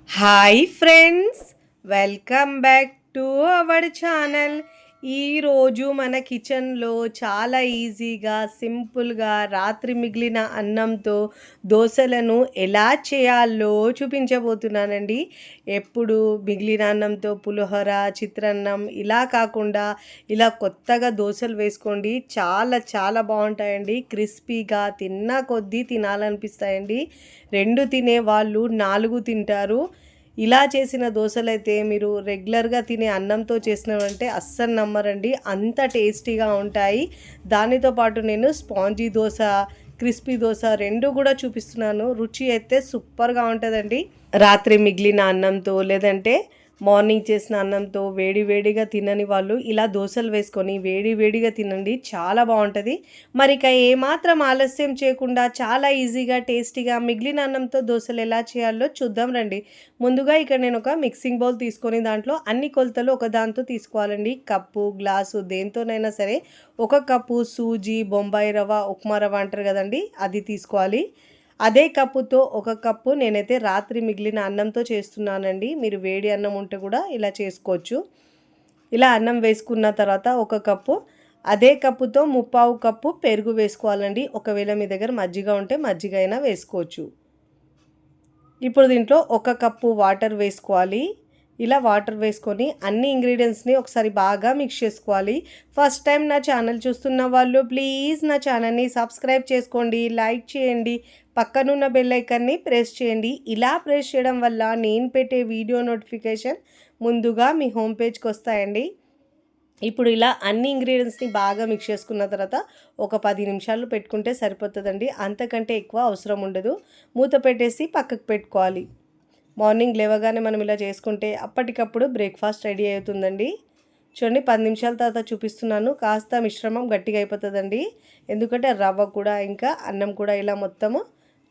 Hi friends, welcome back to our channel. ఈరోజు మన కిచెన్లో చాలా ఈజీగా సింపుల్గా రాత్రి మిగిలిన అన్నంతో దోశలను ఎలా చేయాలో చూపించబోతున్నానండి. ఎప్పుడు మిగిలిన అన్నంతో పులిహోర, చిత్రాన్నం ఇలా కాకుండా ఇలా కొత్తగా దోశలు వేసుకోండి. చాలా చాలా బాగుంటాయండి. క్రిస్పీగా తిన్న కొద్దీ తినాలనిపిస్తాయండి. 2 తినేవాళ్ళు 4 తింటారు. ఇలా చేసిన దోశలైతే మీరు రెగ్యులర్గా తినే అన్నంతో చేసినవంటే అస్సలు నమ్మరండి, అంత టేస్టీగా ఉంటాయి. దానితో పాటు నేను స్పాంజీ దోశ, క్రిస్పీ దోశ 2 కూడా చూపిస్తున్నాను. రుచి అయితే సూపర్గా ఉంటుందండి. రాత్రి మిగిలిన అన్నంతో లేదంటే మార్నింగ్ చేసిన అన్నంతో వేడి వేడిగా తినని వాళ్ళు ఇలా దోశలు వేసుకొని వేడి వేడిగా తినండి, చాలా బాగుంటుంది. మరి ఇక ఏమాత్రం ఆలస్యం చేయకుండా చాలా ఈజీగా టేస్టీగా మిగిలిన అన్నంతో దోశలు ఎలా చేయాలో చూద్దాం రండి. ముందుగా ఇక్కడ నేను ఒక మిక్సింగ్ బౌల్ తీసుకొని దాంట్లో అన్ని కొలతలు ఒక దాంతో తీసుకోవాలండి. కప్పు, గ్లాసు దేంతోనైనా సరే 1 కప్పు సూజీ, బొంబాయి రవ్వ, ఉప్మా రవ్వ అంటారు కదండి, అది తీసుకోవాలి. అదే కప్పుతో 1 కప్పు నేనైతే రాత్రి మిగిలిన అన్నంతో చేస్తున్నానండి. మీరు వేడి అన్నం ఉంటే కూడా ఇలా చేసుకోవచ్చు. ఇలా అన్నం వేసుకున్న తర్వాత 1 కప్పు, అదే కప్పుతో 3/4 కప్పు పెరుగు వేసుకోవాలండి. ఒకవేళ మీ దగ్గర మజ్జిగ ఉంటే మజ్జిగ అయినా వేసుకోవచ్చు. ఇప్పుడు దీంట్లో 1 కప్పు వాటర్ వేసుకోవాలి. ఇలా వాటర్ వేసుకొని అన్ని ఇంగ్రీడియంట్స్ని ఒకసారి బాగా మిక్స్ చేసుకోవాలి. ఫస్ట్ టైం నా ఛానల్ చూస్తున్న వాళ్ళు ప్లీజ్ నా ఛానల్ని సబ్స్క్రైబ్ చేసుకోండి, లైక్ చేయండి, పక్కనున్న బెల్ ఐకాన్ని ప్రెస్ చేయండి. ఇలా ప్రెస్ చేయడం వల్ల నేను పెట్టే వీడియో నోటిఫికేషన్ ముందుగా మీ హోమ్ పేజ్కి వస్తాయండి. ఇప్పుడు ఇలా అన్ని ఇంగ్రీడియంట్స్ని బాగా మిక్స్ చేసుకున్న తర్వాత ఒక 10 నిమిషాలు పెట్టుకుంటే సరిపోతుందండి. అంతకంటే ఎక్కువ అవసరం ఉండదు. మూత పెట్టేసి పక్కకు పెట్టుకోవాలి. మార్నింగ్ లేవగానే మనం ఇలా చేసుకుంటే అప్పటికప్పుడు బ్రేక్ఫాస్ట్ రెడీ అవుతుందండి. చూడండి, 10 నిమిషాల తర్వాత చూపిస్తున్నాను. కాస్త మిశ్రమం గట్టిగా అయిపోతుందండి, ఎందుకంటే రవ్వ కూడా ఇంకా అన్నం కూడా ఇలా మొత్తము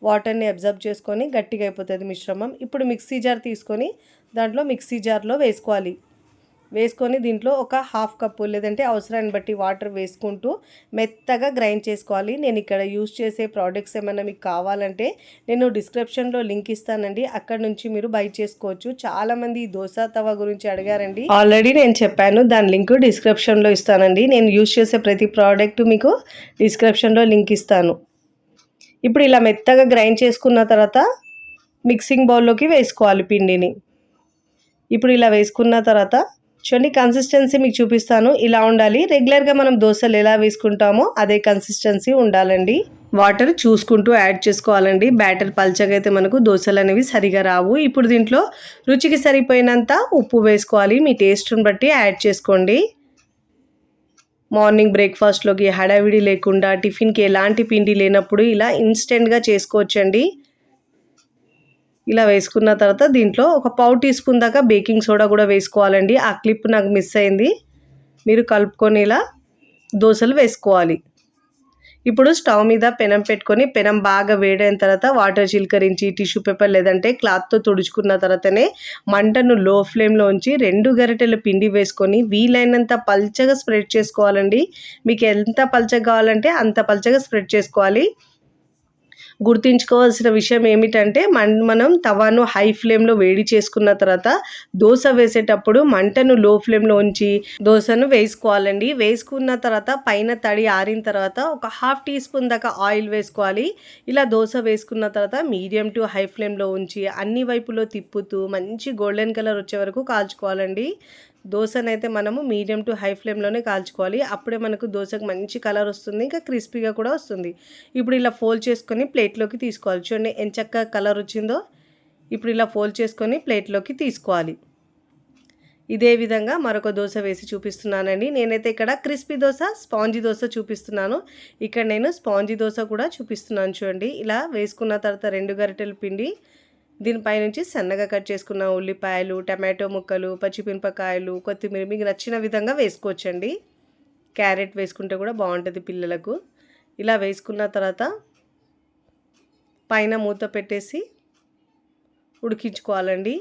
వాటర్ని అబ్జర్వ్ చేసుకొని గట్టిగా అయిపోతుంది మిశ్రమం. ఇప్పుడు మిక్సీ జార్ తీసుకొని దాంట్లో మిక్సీ జార్లో వేసుకొని దీంట్లో ఒక 1/2 కప్పు లేదంటే అవసరాన్ని బట్టి వాటర్ వేసుకుంటూ మెత్తగా గ్రైండ్ చేసుకోవాలి. నేను ఇక్కడ యూజ్ చేసే ప్రోడక్ట్స్ ఏమైనా మీకు కావాలంటే నేను డిస్క్రిప్షన్లో లింక్ ఇస్తానండి, అక్కడ నుంచి మీరు బై చేసుకోవచ్చు. చాలామంది ఈ దోశ తవా గురించి అడిగారండి. ఆల్రెడీ నేను చెప్పాను, దాని లింక్ డిస్క్రిప్షన్లో ఇస్తానండి. నేను యూజ్ చేసే ప్రతి ప్రోడక్ట్ మీకు డిస్క్రిప్షన్లో లింక్ ఇస్తాను. ఇప్పుడు ఇలా మెత్తగా గ్రైండ్ చేసుకున్న తర్వాత మిక్సింగ్ బౌల్లోకి వేసుకోవాలి పిండిని. ఇప్పుడు ఇలా వేసుకున్న తర్వాత చూడండి, కన్సిస్టెన్సీ మీకు చూపిస్తాను. ఇలా ఉండాలి. రెగ్యులర్గా మనం దోశలు ఎలా వేసుకుంటామో అదే కన్సిస్టెన్సీ ఉండాలండి. వాటర్ చూసుకుంటూ యాడ్ చేసుకోవాలండి. బ్యాటర్ పల్చగా అయితే మనకు దోశలు అనేవి సరిగా రావు. ఇప్పుడు దీంట్లో రుచికి సరిపోయినంత ఉప్పు వేసుకోవాలి. మీ టేస్ట్ని బట్టి యాడ్ చేసుకోండి. మార్నింగ్ బ్రేక్ఫాస్ట్లోకి హడావిడి లేకుండా టిఫిన్కి ఎలాంటి పిండి లేనప్పుడు ఇలా ఇన్స్టెంట్గా చేసుకోవచ్చండి. ఇలా వేసుకున్న తర్వాత దీంట్లో ఒక 1/4 టీ స్పూన్ దాకా బేకింగ్ సోడా కూడా వేసుకోవాలండి. ఆ క్లిప్ నాకు మిస్ అయింది. మీరు కలుపుకొని ఇలా దోశలు వేసుకోవాలి. ఇప్పుడు స్టవ్ మీద పెనం పెట్టుకొని పెనం బాగా వేడైన తర్వాత వాటర్ చిలకరించి టిష్యూ పేపర్ లేదంటే క్లాత్తో తుడుచుకున్న తర్వాతనే మంటను లో ఫ్లేమ్లో ఉంచి 2 గరిటెల పిండి వేసుకొని వీలైనంత పల్చగా స్ప్రెడ్ చేసుకోవాలండి. మీకు ఎంత పల్చగా కావాలంటే అంత పల్చగా స్ప్రెడ్ చేసుకోవాలి. గుర్తుంచుకోవాల్సిన విషయం ఏమిటంటే మనం తవాను హై ఫ్లేమ్లో వేడి చేసుకున్న తర్వాత దోశ వేసేటప్పుడు మంటను లో ఫ్లేమ్లో ఉంచి దోశను వేసుకోవాలండి. వేసుకున్న తర్వాత పైన తడి ఆరిన తర్వాత ఒక 1/2 టీ స్పూన్ దాకా ఆయిల్ వేసుకోవాలి. ఇలా దోశ వేసుకున్న తర్వాత మీడియం టు హై ఫ్లేమ్లో ఉంచి అన్ని వైపులో తిప్పుతూ మంచి గోల్డెన్ కలర్ వచ్చే వరకు కాల్చుకోవాలండి. దోశనైతే మనము మీడియం టు హై ఫ్లేమ్లోనే కాల్చుకోవాలి. అప్పుడే మనకు దోశకు మంచి కలర్ వస్తుంది, ఇంకా క్రిస్పీగా కూడా వస్తుంది. ఇప్పుడు ఇలా ఫోల్డ్ చేసుకొని ప్లేట్లోకి తీసుకోవాలి. చూడండి ఎంచక్క కలర్ వచ్చిందో. ఇప్పుడు ఇలా ఫోల్డ్ చేసుకొని ప్లేట్లోకి తీసుకోవాలి. ఇదే విధంగా మరొక దోశ వేసి చూపిస్తున్నానండి. నేనైతే ఇక్కడ క్రిస్పీ దోశ, స్పాంజీ దోశ చూపిస్తున్నాను. ఇక్కడ నేను స్పాంజీ దోశ కూడా చూపిస్తున్నాను. చూడండి, ఇలా వేసుకున్న తర్వాత 2 గరిటెల పిండి, దీనిపై నుంచి సన్నగా కట్ చేసుకున్న ఉల్లిపాయలు, టమాటో ముక్కలు, పచ్చిమిరపకాయలు, కొత్తిమీర మీకు నచ్చిన విధంగా వేసుకోవచ్చండి. క్యారెట్ వేసుకుంటే కూడా బాగుంటుంది పిల్లలకు. ఇలా వేసుకున్న తర్వాత పైన మూత పెట్టేసి ఉడికించుకోవాలండి.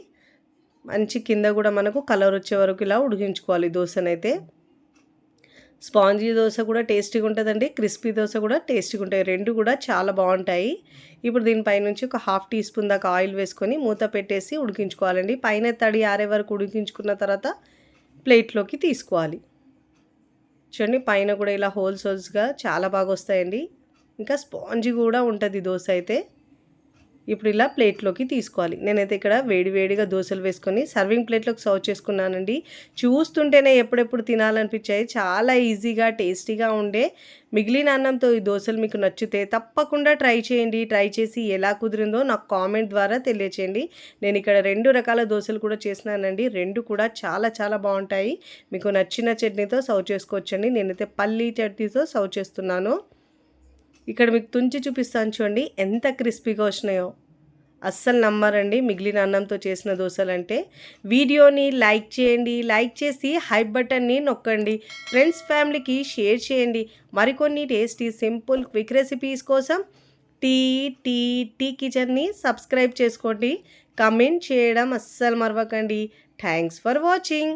మంచి కింద కూడా మనకు కలర్ వచ్చే వరకు ఇలా ఉడికించుకోవాలి దోశనైతే. స్పాంజీ దోశ కూడా టేస్టీగా ఉంటుందండి, క్రిస్పీ దోశ కూడా టేస్టీగా ఉంటాయి, రెండు కూడా చాలా బాగుంటాయి. ఇప్పుడు దీనిపైనుంచి ఒక 1/2 టీ స్పూన్ దాకా ఆయిల్ వేసుకొని మూత పెట్టేసి ఉడికించుకోవాలండి. పైన తడి ఆరే వరకు ఉడికించుకున్న తర్వాత ప్లేట్లోకి తీసుకోవాలి. చూడండి పైన కూడా ఇలా హోల్స్గా చాలా బాగా వస్తాయండి, ఇంకా స్పాంజీ కూడా ఉంటుంది దోశ అయితే. ఇప్పుడు ఇలా ప్లేట్లోకి తీసుకోవాలి. నేనైతే ఇక్కడ వేడివేడిగా దోశలు వేసుకొని సర్వింగ్ ప్లేట్లోకి సర్వ్ చేసుకున్నానండి. చూస్తుంటేనే ఎప్పుడెప్పుడు తినాలనిపించాయి. చాలా ఈజీగా టేస్టీగా ఉండే మిగిలిన అన్నంతో ఈ దోశలు మీకు నచ్చితే తప్పకుండా ట్రై చేయండి. ట్రై చేసి ఎలా కుదిరిందో నాకు కామెంట్ ద్వారా తెలియచేయండి. నేను ఇక్కడ 2 రకాల దోశలు కూడా చేసినానండి. 2 కూడా చాలా చాలా బాగుంటాయి. మీకు నచ్చిన చట్నీతో సర్వ్ చేసుకోవచ్చండి. నేనైతే పల్లీ చట్నీతో సర్వ్ చేస్తున్నాను. ఇక్కడ మీకు తుంచి చూపిస్తాను చూడండి ఎంత క్రిస్పీగా వచ్చినాయో. అస్సలు నమ్మరండి మిగిలిన అన్నంతో చేసిన దోశలంటే. వీడియోని లైక్ చేయండి, లైక్ చేసి హైప్ బటన్ని నొక్కండి, ఫ్రెండ్స్ ఫ్యామిలీకి షేర్ చేయండి. మరికొన్ని టేస్టీ సింపుల్ క్విక్ రెసిపీస్ కోసం టీ కిచెన్ని సబ్స్క్రైబ్ చేసుకోండి. కమెంట్ చేయడం అస్సలు మరవకండి. Thanks for watching.